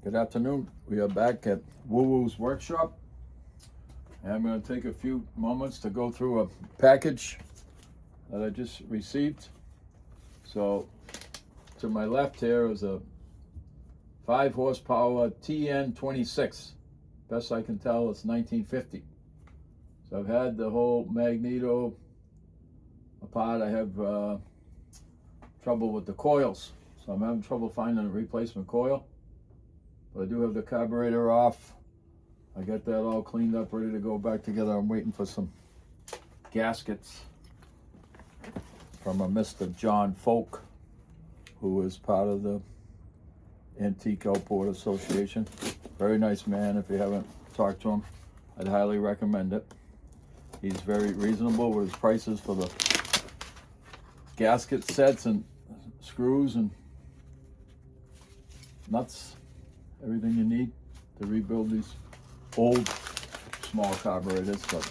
Good afternoon. We are back at Woo Woo's workshop. And I'm going to take a few moments to go through a package that I just received. So to my left here is a 5 horsepower TN26. Best I can tell, it's 1950. So I've had the whole magneto apart. I have trouble with the coils. So I'm having trouble finding a replacement coil. But I do have the carburetor off. I got that all cleaned up, ready to go back together. I'm waiting for some gaskets from a Mr. John Folk, who is part of the Antique Outboard Association. Very nice man. If you haven't talked to him, I'd highly recommend it. He's very reasonable with his prices for the gasket sets and screws and nuts. Everything you need to rebuild these old small carburetors, but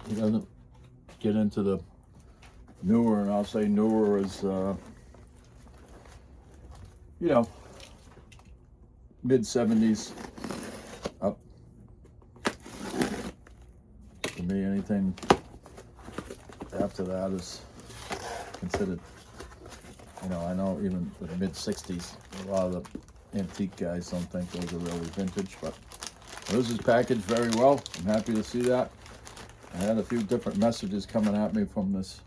he doesn't get into the newer, and I'll say newer is mid-70s up. To me, anything after that is considered, I know even the mid-60s, a lot of the antique guys don't think those are really vintage, but this is packaged very well. I'm happy to see that. I had a few different messages coming at me from this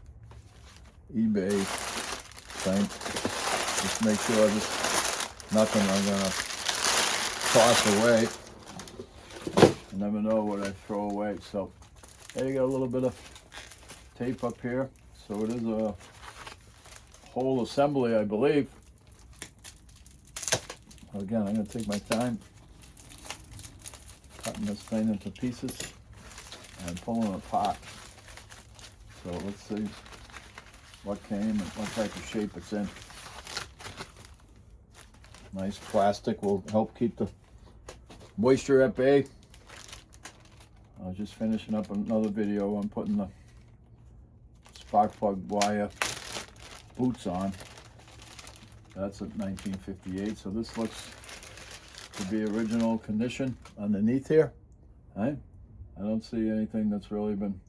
eBay thing. Just make sure there's nothing I'm gonna toss away. You never know what I throw away. So there you got a little bit of tape up here. So it is a whole assembly, I believe. Again, I'm going to take my time cutting this thing into pieces and pulling it apart. So let's see what came and what type of shape it's in. Nice plastic will help keep the moisture at bay. I was just finishing up another video on putting the spark plug wire boots on. That's at 1958, so this looks to be original condition underneath here. Right? I don't see anything that's really been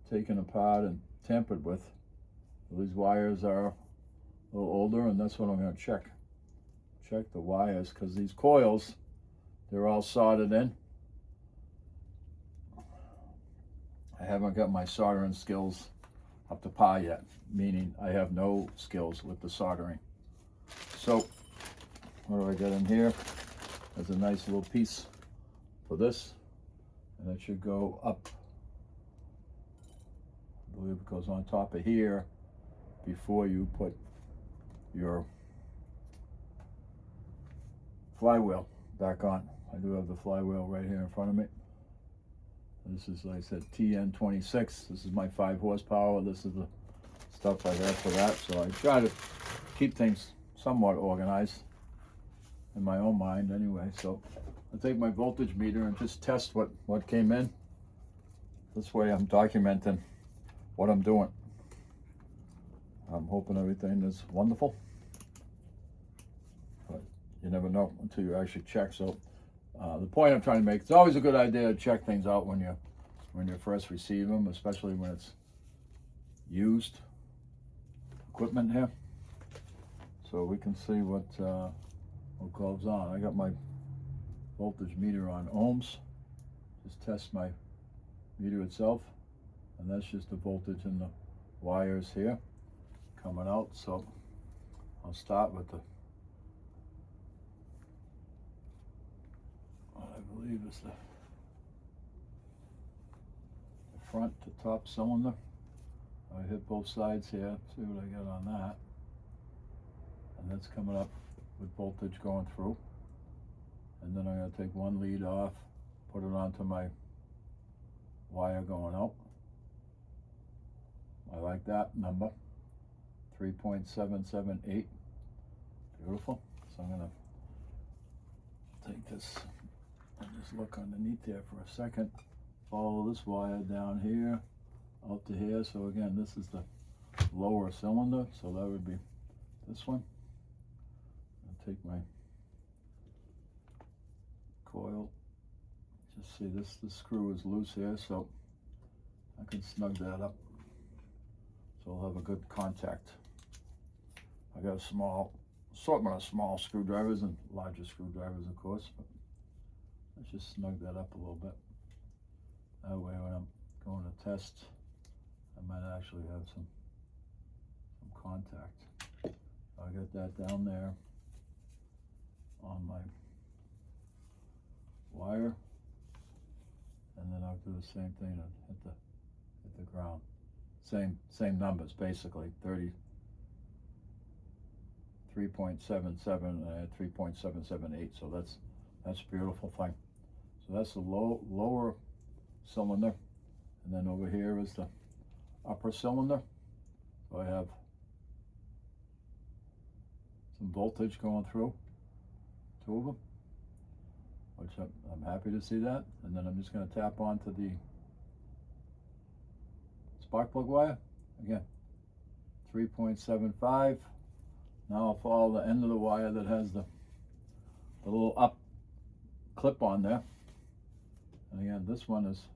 taken apart and tampered with. These wires are a little older, and that's what I'm going to check. Check the wires, because these coils, they're all soldered in. I haven't got my soldering skills up to par yet, meaning I have no skills with the soldering. So, what do I got in here? There's a nice little piece for this, and it should go up. I believe it goes on top of here before you put your flywheel back on. I do have the flywheel right here in front of me. This is, like I said, TN26. This is my 5 horsepower. This is the stuff I have for that. So I try to keep things somewhat organized in my own mind anyway. So I take my voltage meter and just test what came in. This way I'm documenting what I'm doing. I'm hoping everything is wonderful, but you never know until you actually check. So the point I'm trying to make, it's always a good idea to check things out when you first receive them, especially when it's used equipment here. So we can see what goes on. I got my voltage meter on ohms. Just test my meter itself, and that's just the voltage in the wires here coming out. So I'll start with what I believe is the front, the top cylinder. I hit both sides here, see what I got on that. And that's coming up with voltage going through. And then I'm going to take one lead off, put it onto my wire going out. I like that number, 3.778. Beautiful. So I'm going to take this and just look underneath there for a second. Follow this wire down here, out to here. So again, this is the lower cylinder, so that would be this one. I'll take my coil. Just see this screw is loose here, so I can snug that up. So we'll have a good contact. I got a small assortment of small screwdrivers and larger screwdrivers, of course, but let's just snug that up a little bit. That way when I'm going to test, I might actually have some contact. I got that down there on my wire, and then I'll do the same thing and hit the ground. Same numbers basically. 33.77 and I had 3.778. So that's a beautiful thing. So that's the lower cylinder, and then over here is the upper cylinder. So I have some voltage going through two of them, which I'm happy to see that. And then I'm just going to tap onto the spark plug wire again, 3.75. Now I'll follow the end of the wire that has the little up clip on there, and again this one is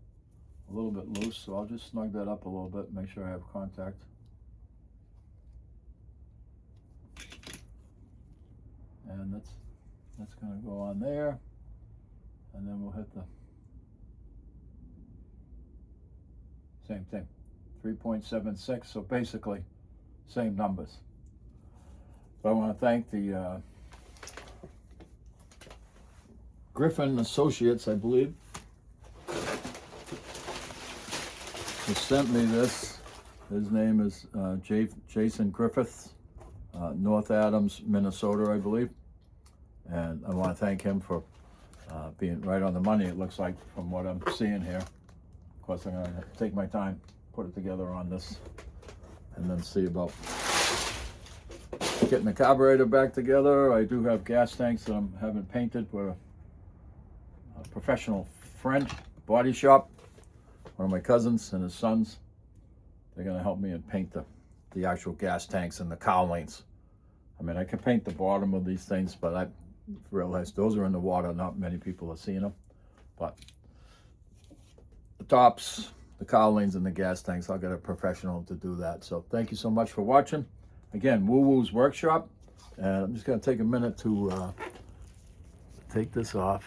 a little bit loose, so I'll just snug that up a little bit, make sure I have contact. And that's going to go on there, and then we'll hit the same thing, 3.76. So basically same numbers. So I want to thank the Griffin Associates, I believe, who sent me this. His name is Jason Griffiths, North Adams, Minnesota, I believe. And I want to thank him for being right on the money, it looks like, from what I'm seeing here. Of course, I'm going to take my time, put it together on this, and then see about getting the carburetor back together. I do have gas tanks that I'm having painted with a professional friend, body shop, one of my cousins and his sons. They're going to help me and paint the actual gas tanks and the cowlings. I mean, I can paint the bottom of these things, but I realized those are in the water. Not many people are seeing them. But the tops, the cowlings, and the gas tanks, I'll get a professional to do that. So thank you so much for watching. Again, Woo Woo's Workshop. And I'm just going to take a minute to take this off.